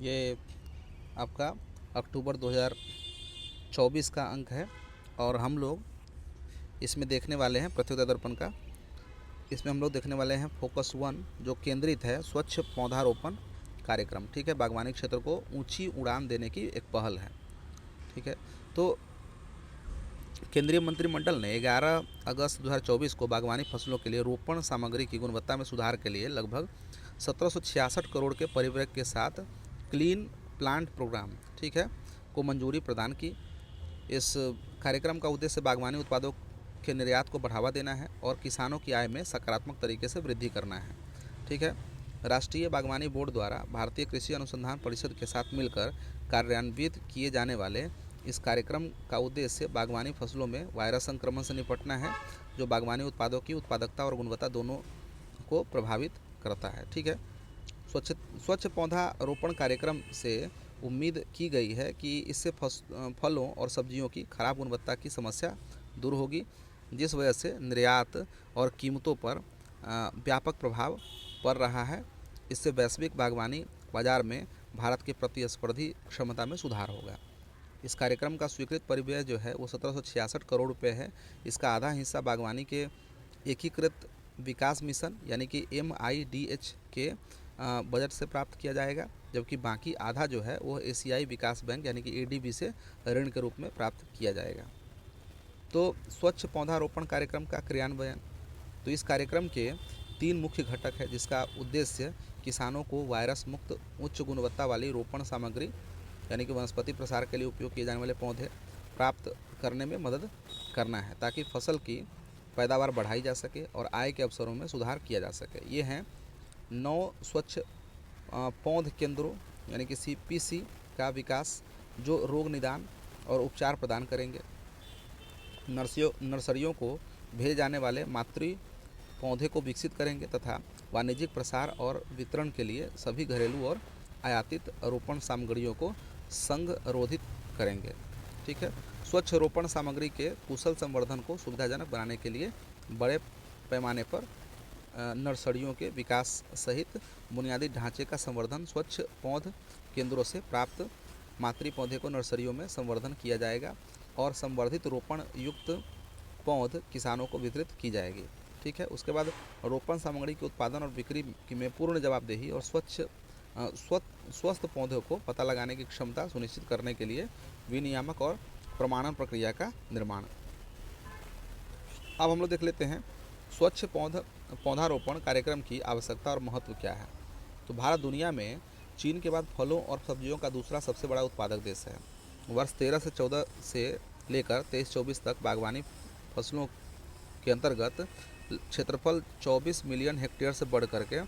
ये आपका अक्टूबर 2024 का अंक है और हम लोग इसमें देखने वाले हैं प्रत्युदय दर्पण का। इसमें हम लोग देखने वाले हैं फोकस 1 जो केंद्रित है स्वच्छ पौधारोपण कार्यक्रम। ठीक है, बागवानी क्षेत्र को ऊंची उड़ान देने की एक पहल है। ठीक है, तो केंद्रीय मंत्रिमंडल ने 11 अगस्त 2024 को बागवानी फसलों के लिए रोपण सामग्री की गुणवत्ता में सुधार के लिए लगभग 1766 करोड़ के परिव्यय के साथ क्लीन प्लांट प्रोग्राम, ठीक है, को मंजूरी प्रदान की। इस कार्यक्रम का उद्देश्य बागवानी उत्पादों के निर्यात को बढ़ावा देना है और किसानों की आय में सकारात्मक तरीके से वृद्धि करना है। ठीक है, राष्ट्रीय बागवानी बोर्ड द्वारा भारतीय कृषि अनुसंधान परिषद के साथ मिलकर कार्यान्वित किए जाने वाले इस कार्यक्रम का उद्देश्य बागवानी फसलों में वायरस संक्रमण से निपटना है, जो बागवानी उत्पादों की उत्पादकता और गुणवत्ता दोनों को प्रभावित करता है। ठीक है, स्वच्छ पौधा रोपण कार्यक्रम से उम्मीद की गई है कि इससे फलों और सब्जियों की खराब गुणवत्ता की समस्या दूर होगी, जिस वजह से निर्यात और कीमतों पर व्यापक प्रभाव पड़ रहा है। इससे वैश्विक बागवानी बाजार में भारत की प्रतिस्पर्धी क्षमता में सुधार होगा। इस कार्यक्रम का स्वीकृत परिव्यय जो है वो 1766 करोड़ रुपये है। इसका आधा हिस्सा बागवानी के एकीकृत विकास मिशन यानी कि MIDH के बजट से प्राप्त किया जाएगा, जबकि बाकी आधा जो है वो एशियाई विकास बैंक यानी कि ADB से ऋण के रूप में प्राप्त किया जाएगा। तो स्वच्छ पौधारोपण कार्यक्रम का क्रियान्वयन, तो इस कार्यक्रम के 3 मुख्य घटक है, जिसका उद्देश्य किसानों को वायरस मुक्त उच्च गुणवत्ता वाली रोपण सामग्री यानी कि वनस्पति प्रसार के लिए उपयोग किए जाने वाले पौधे प्राप्त करने में मदद करना है, ताकि फसल की पैदावार बढ़ाई जा सके और आय के अवसरों में सुधार किया जा सके। ये हैं 9 स्वच्छ पौध केंद्रों यानी कि CPC का विकास, जो रोग निदान और उपचार प्रदान करेंगे। नर्सरियों को भेजे जाने वाले मातृ पौधे को विकसित करेंगे तथा वाणिज्यिक प्रसार और वितरण के लिए सभी घरेलू और आयातित रोपण सामग्रियों को संगरोधित करेंगे। ठीक है, स्वच्छ रोपण सामग्री के कुशल संवर्धन को सुविधाजनक बनाने के लिए बड़े पैमाने पर नर्सरियों के विकास सहित बुनियादी ढांचे का संवर्धन स्वच्छ पौध केंद्रों से प्राप्त मातृ पौधे को नर्सरियों में संवर्धन किया जाएगा और संवर्धित रोपण युक्त पौध किसानों को वितरित की जाएगी। ठीक है, उसके बाद रोपण सामग्री के उत्पादन और बिक्री में पूर्ण जवाबदेही और स्वस्थ पौधों को पता लगाने की क्षमता सुनिश्चित करने के लिए विनियामक और प्रमाणन प्रक्रिया का निर्माण। अब हम लोग देख लेते हैं स्वच्छ पौधारोपण कार्यक्रम की आवश्यकता और महत्व क्या है। तो भारत दुनिया में चीन के बाद फलों और सब्जियों का दूसरा सबसे बड़ा उत्पादक देश है। वर्ष 13 से 14 से लेकर 23-24 तक बागवानी फसलों के अंतर्गत क्षेत्रफल 24 मिलियन हेक्टेयर से बढ़ करके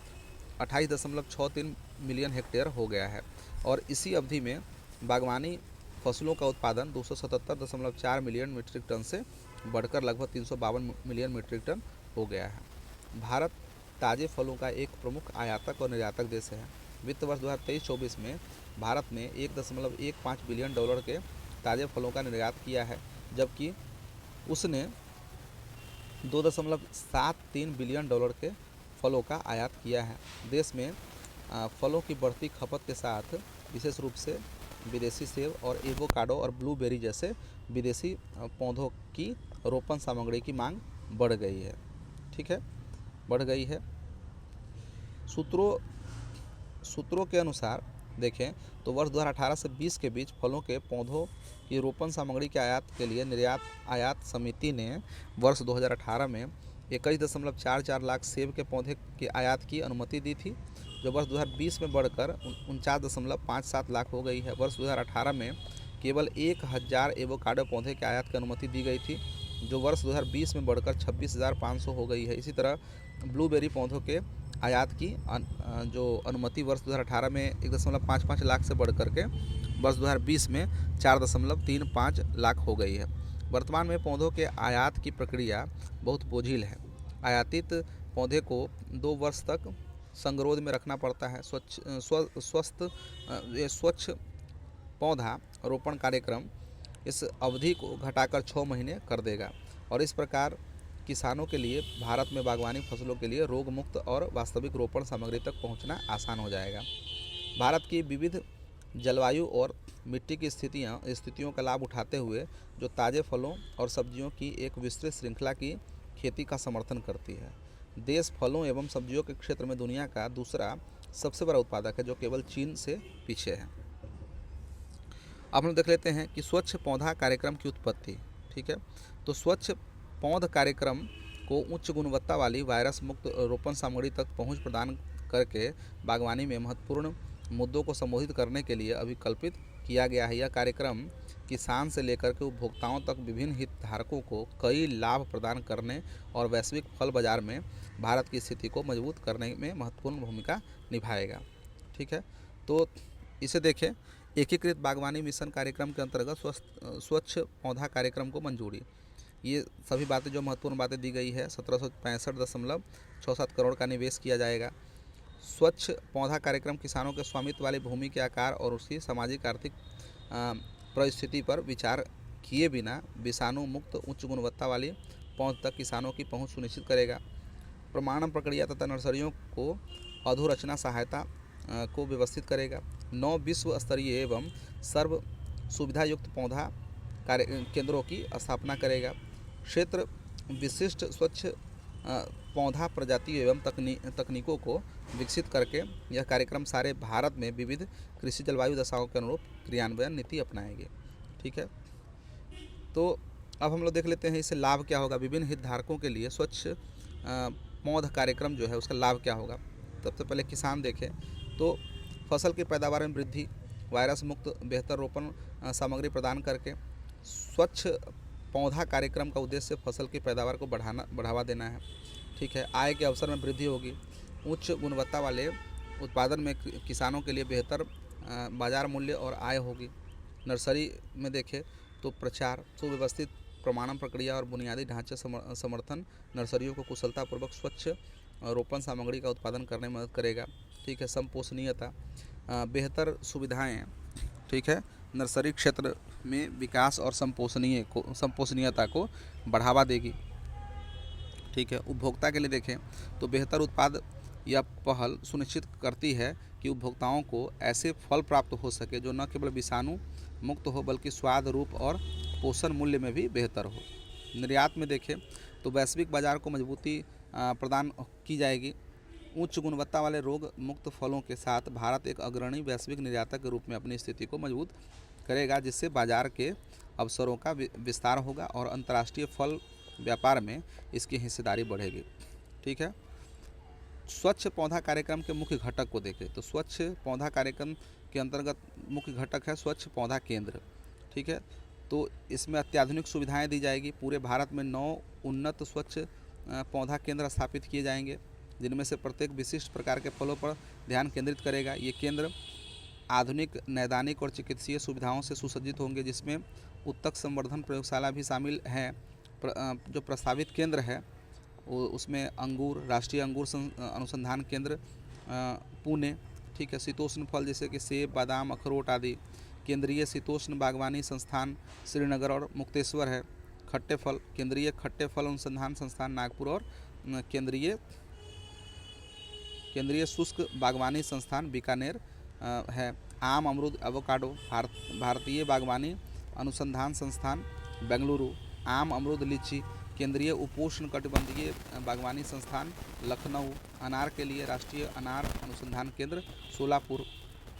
28.63 मिलियन हेक्टेयर हो गया है और इसी अवधि में बागवानी फसलों का उत्पादन 277.4 मिलियन मीट्रिक टन से बढ़कर लगभग 352 मिलियन मीट्रिक टन हो गया है। भारत ताज़े फलों का एक प्रमुख आयातक और निर्यातक देश है। वित्त वर्ष 2023-24 में भारत ने 1.15 बिलियन डॉलर के ताज़े फलों का निर्यात किया है, जबकि उसने 2.73 बिलियन डॉलर के फलों का आयात किया है। देश में फलों की बढ़ती खपत के साथ विशेष रूप से विदेशी सेब और एवोकाडो और ब्लूबेरी जैसे विदेशी पौधों की रोपण सामग्री की मांग बढ़ गई है। ठीक है, बढ़ गई है। सूत्रों के अनुसार देखें तो वर्ष 2018 से 20 के बीच फलों के पौधों की रोपण सामग्री के आयात के लिए निर्यात आयात समिति ने वर्ष 2018 में 21.44 लाख सेब के पौधे की आयात की अनुमति दी थी, जो वर्ष 2020 में बढ़कर 49.57 लाख हो गई है। वर्ष 2018 में केवल 1000 एवोकाडो पौधे के आयात की अनुमति दी गई थी, जो वर्ष 2020 में बढ़कर 26,500 हो गई है। इसी तरह ब्लूबेरी पौधों के आयात की जो अनुमति वर्ष 2018 में 1.55 लाख से बढ़ करके वर्ष 2020 में 4.35 लाख हो गई है। वर्तमान में पौधों के आयात की प्रक्रिया बहुत बोझिल है। आयातित पौधे को 2 वर्ष तक संगरोध में रखना पड़ता है। स्वच्छ पौधा रोपण कार्यक्रम इस अवधि को घटाकर 6 महीने कर देगा और इस प्रकार किसानों के लिए भारत में बागवानी फसलों के लिए रोग मुक्त और वास्तविक रोपण सामग्री तक पहुंचना आसान हो जाएगा। भारत की विविध जलवायु और मिट्टी की स्थितियों का लाभ उठाते हुए जो ताज़े फलों और सब्जियों की एक विस्तृत श्रृंखला की खेती का समर्थन करती है। देश फलों एवं सब्जियों के क्षेत्र में दुनिया का दूसरा सबसे बड़ा उत्पादक है, जो केवल चीन से पीछे है। अब हम देख लेते हैं कि स्वच्छ पौधा कार्यक्रम की उत्पत्ति। ठीक है, तो स्वच्छ पौध कार्यक्रम को उच्च गुणवत्ता वाली वायरस मुक्त रोपण सामग्री तक पहुंच प्रदान करके बागवानी में महत्वपूर्ण मुद्दों को संबोधित करने के लिए अभिकल्पित किया गया है। यह कार्यक्रम किसान से लेकर के उपभोक्ताओं तक विभिन्न हितधारकों को कई लाभ प्रदान करने और वैश्विक फल बाजार में भारत की स्थिति को मजबूत करने में महत्वपूर्ण भूमिका निभाएगा। ठीक है, तो इसे देखें, एकीकृत बागवानी मिशन कार्यक्रम के अंतर्गत स्वच्छ पौधा कार्यक्रम को मंजूरी। ये सभी बातें जो महत्वपूर्ण बातें दी गई है, 1765.67 करोड़ का निवेश किया जाएगा। स्वच्छ पौधा कार्यक्रम किसानों के स्वामित्व वाली भूमि के आकार और उसकी सामाजिक आर्थिक परिस्थिति पर विचार किए बिना विषाणु मुक्त उच्च गुणवत्ता वाली पौध तक किसानों की पहुंच सुनिश्चित करेगा। प्रमाणन प्रक्रिया तथा नर्सरियों को अधोरचना सहायता को व्यवस्थित करेगा। 9 विश्व स्तरीय एवं सर्व सुविधा युक्त पौधा केंद्रों की स्थापना करेगा। क्षेत्र विशिष्ट स्वच्छ पौधा प्रजातियों एवं तकनीकों को विकसित करके यह कार्यक्रम सारे भारत में विविध कृषि जलवायु दशाओं के अनुरूप क्रियान्वयन नीति अपनाएंगे। ठीक है, तो अब हम लोग देख लेते हैं इससे लाभ क्या होगा। विभिन्न हितधारकों के लिए स्वच्छ पौध कार्यक्रम जो है उसका लाभ क्या होगा। सबसे पहले किसान देखें तो फसल की पैदावार में वृद्धि, वायरस मुक्त बेहतर रोपण सामग्री प्रदान करके स्वच्छ पौधा कार्यक्रम का उद्देश्य फसल की पैदावार को बढ़ावा देना है। ठीक है, आय के अवसर में वृद्धि होगी, उच्च गुणवत्ता वाले उत्पादन में किसानों के लिए बेहतर बाजार मूल्य और आय होगी। नर्सरी में देखें तो प्रचार, सुव्यवस्थित प्रमाणन प्रक्रिया और बुनियादी ढांचे समर्थन नर्सरियों को कुशलतापूर्वक स्वच्छ रोपण सामग्री का उत्पादन करने में मदद करेगा। ठीक है, संपोषणीयता, बेहतर सुविधाएं, ठीक है, नर्सरी क्षेत्र में विकास और संपोषणीयता को बढ़ावा देगी। ठीक है, उपभोक्ता के लिए देखें तो बेहतर उत्पाद यह पहल सुनिश्चित करती है कि उपभोक्ताओं को ऐसे फल प्राप्त हो सके जो न केवल विषाणु मुक्त हो बल्कि स्वाद, रूप और पोषण मूल्य में भी बेहतर हो। निर्यात में देखें तो वैश्विक बाजार को मजबूती प्रदान की जाएगी। उच्च गुणवत्ता वाले रोग मुक्त फलों के साथ भारत एक अग्रणी वैश्विक निर्यातक के रूप में अपनी स्थिति को मजबूत करेगा, जिससे बाजार के अवसरों का विस्तार होगा और अंतर्राष्ट्रीय फल व्यापार में इसकी हिस्सेदारी बढ़ेगी। ठीक है, स्वच्छ पौधा कार्यक्रम के मुख्य घटक को देखें तो स्वच्छ पौधा कार्यक्रम के अंतर्गत मुख्य घटक है स्वच्छ पौधा केंद्र। ठीक है, तो इसमें अत्याधुनिक सुविधाएं दी जाएगी। पूरे भारत में 9 उन्नत स्वच्छ पौधा केंद्र स्थापित किए जाएंगे, जिनमें से प्रत्येक विशिष्ट प्रकार के फलों पर ध्यान केंद्रित करेगा। ये केंद्र आधुनिक नैदानिक और चिकित्सीय सुविधाओं से सुसज्जित होंगे, जिसमें उत्तक संवर्धन प्रयोगशाला भी शामिल है। जो प्रस्तावित केंद्र है उसमें राष्ट्रीय अंगूर अनुसंधान केंद्र पुणे, ठीक है, शीतोष्ण फल जैसे कि सेब, बादाम, अखरोट आदि। केंद्रीय शीतोष्ण बागवानी संस्थान श्रीनगर और मुक्तेश्वर है। खट्टे फल, केंद्रीय खट्टे फल अनुसंधान संस्थान नागपुर और केंद्रीय शुष्क बागवानी संस्थान बीकानेर है। आम, अमरूद, एवोकाडो भारतीय बागवानी अनुसंधान संस्थान बेंगलुरु। आम, अमरूद, लीची केंद्रीय उपोष्ण कटिबंधीय बागवानी संस्थान लखनऊ। अनार के लिए राष्ट्रीय अनार अनुसंधान केंद्र सोलापुर।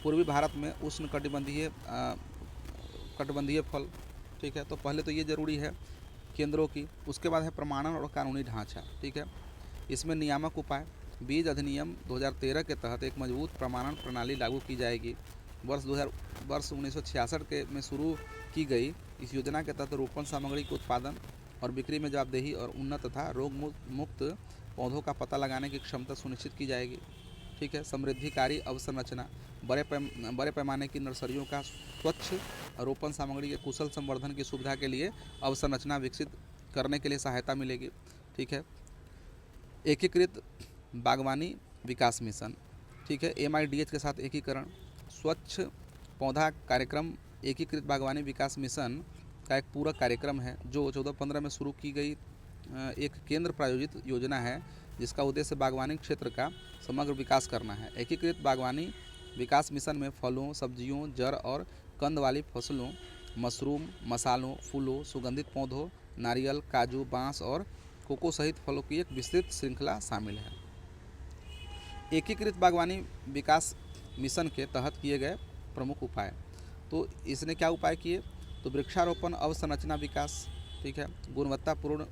पूर्वी भारत में उष्ण कटिबंधीय फल। ठीक है, तो पहले तो ये जरूरी है केंद्रों की। उसके बाद है प्रमाणन और कानूनी ढांचा। ठीक है, इसमें नियामक उपाय, बीज अधिनियम 2013 के तहत एक मजबूत प्रमाणन प्रणाली लागू की जाएगी। वर्ष 1966 में शुरू की गई इस योजना के तहत रोपण सामग्री के उत्पादन और बिक्री में जवाबदेही और उन्नत तथा रोग मुक्त पौधों का पता लगाने की क्षमता सुनिश्चित की जाएगी। ठीक है, समृद्धिकारी अवसंरचना, बड़े पैमाने की नर्सरियों का स्वच्छ रोपण सामग्री के कुशल संवर्धन की सुविधा के लिए अवसंरचना विकसित करने के लिए सहायता मिलेगी। ठीक है, एकीकृत बागवानी विकास मिशन। ठीक है, MIDH के साथ एकीकरण। स्वच्छ पौधा कार्यक्रम एकीकृत बागवानी विकास मिशन का एक पूरक कार्यक्रम है जो 14-15 में शुरू की गई एक केंद्र प्रायोजित योजना है, जिसका उद्देश्य बागवानी क्षेत्र का समग्र विकास करना है। एकीकृत बागवानी विकास मिशन में फलों, सब्जियों, जड़ और कंद वाली फसलों, मशरूम, मसालों, फूलों, सुगंधित पौधों, नारियल, काजू, बांस और कोको सहित फलों की एक विस्तृत श्रृंखला शामिल है। एकीकृत बागवानी विकास मिशन के तहत किए गए प्रमुख उपाय, तो इसने क्या उपाय किए, तो वृक्षारोपण अवसंरचना विकास, ठीक है, गुणवत्तापूर्ण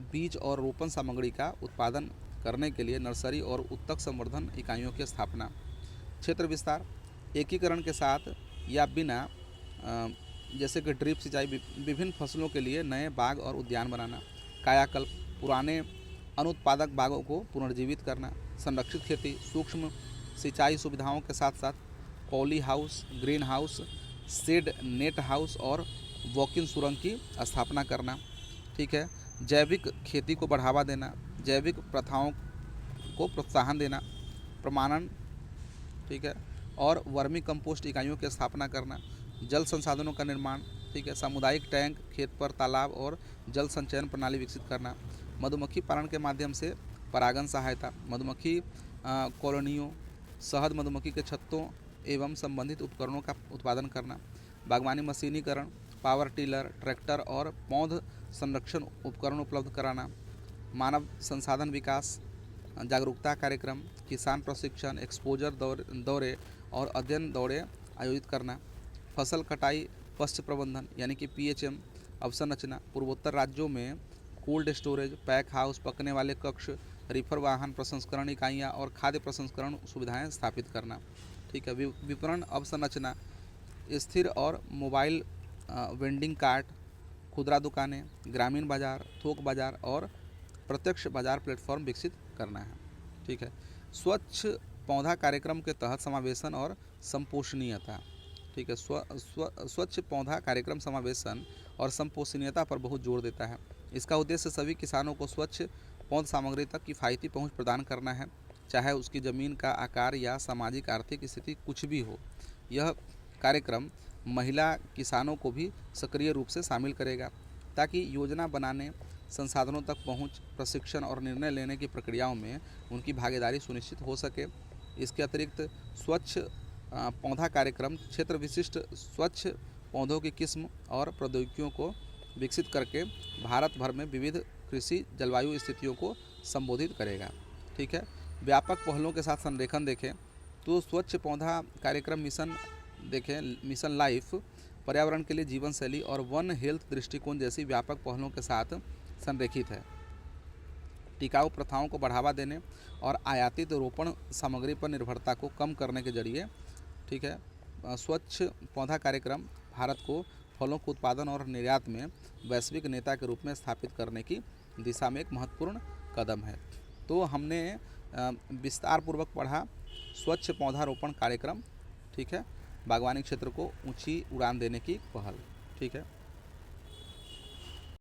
बीज और रोपण सामग्री का उत्पादन करने के लिए नर्सरी और उत्तक संवर्धन इकाइयों की स्थापना, क्षेत्र विस्तार, एकीकरण के साथ या बिना जैसे कि ड्रिप सिंचाई, विभिन्न फसलों के लिए नए बाग और उद्यान बनाना, कायाकल्प, पुराने अनुत्पादक बागों को पुनर्जीवित करना, संरक्षित खेती, सूक्ष्म सिंचाई सुविधाओं के साथ साथ poly house, green house, shade net house और वॉकिंग सुरंग की स्थापना करना, ठीक है, जैविक खेती को बढ़ावा देना, जैविक प्रथाओं को प्रोत्साहन देना, प्रमाणन, ठीक है, और वर्मी कंपोस्ट इकाइयों की स्थापना करना, जल संसाधनों का निर्माण, ठीक है, सामुदायिक टैंक, खेत पर तालाब और जल संचयन प्रणाली विकसित करना, मधुमक्खी पालन के माध्यम से परागण सहायता, मधुमक्खी कॉलोनियों, शहद मधुमक्खी के छत्तों एवं संबंधित उपकरणों का उत्पादन करना, बागवानी मशीनीकरण, पावर टिलर, ट्रैक्टर और पौध संरक्षण उपकरण उपलब्ध कराना, मानव संसाधन विकास जागरूकता कार्यक्रम, किसान प्रशिक्षण, एक्सपोजर दौरे और अध्ययन दौरे आयोजित करना, फसल कटाई पश्च प्रबंधन यानी कि PHM अवसंरचना, पूर्वोत्तर राज्यों में कोल्ड स्टोरेज, पैक हाउस, पकने वाले कक्ष, रिफर वाहन प्रसंस्करण इकाइयाँ और खाद्य प्रसंस्करण सुविधाएं स्थापित करना, ठीक है, विपणन अवसंरचना, स्थिर और मोबाइल वेंडिंग कार्ट, खुदरा दुकानें, ग्रामीण बाजार, थोक बाजार और प्रत्यक्ष बाजार प्लेटफॉर्म विकसित करना है, ठीक है। स्वच्छ पौधा कार्यक्रम के तहत समावेशन और संपोषणीयता, ठीक है, स्वच्छ पौधा कार्यक्रम समावेशन और संपोषणीयता पर बहुत जोर देता है। इसका उद्देश्य सभी किसानों को स्वच्छ पौध सामग्री तक किफ़ायती पहुंच प्रदान करना है, चाहे उसकी ज़मीन का आकार या सामाजिक आर्थिक स्थिति कुछ भी हो। यह कार्यक्रम महिला किसानों को भी सक्रिय रूप से शामिल करेगा ताकि योजना बनाने, संसाधनों तक पहुंच, प्रशिक्षण और निर्णय लेने की प्रक्रियाओं में उनकी भागीदारी सुनिश्चित हो सके। इसके अतिरिक्त स्वच्छ पौधा कार्यक्रम क्षेत्र विशिष्ट स्वच्छ पौधों की किस्म और प्रौद्योगिकियों को विकसित करके भारत भर में विविध कृषि जलवायु स्थितियों को संबोधित करेगा, ठीक है। व्यापक पहलों के साथ संरेखन देखें तो स्वच्छ पौधा कार्यक्रम मिशन लाइफ पर्यावरण के लिए जीवन शैली और वन हेल्थ दृष्टिकोण जैसी व्यापक पहलों के साथ संरेखित है। टिकाऊ प्रथाओं को बढ़ावा देने और आयातित रोपण सामग्री पर निर्भरता को कम करने के जरिए, ठीक है, स्वच्छ पौधा कार्यक्रम भारत को फलों के उत्पादन और निर्यात में वैश्विक नेता के रूप में स्थापित करने की दिशा में एक महत्वपूर्ण कदम है। तो हमने विस्तार पूर्वक पढ़ा स्वच्छ पौधारोपण कार्यक्रम, ठीक है, बागवानी क्षेत्र को ऊंची उड़ान देने की पहल, ठीक है।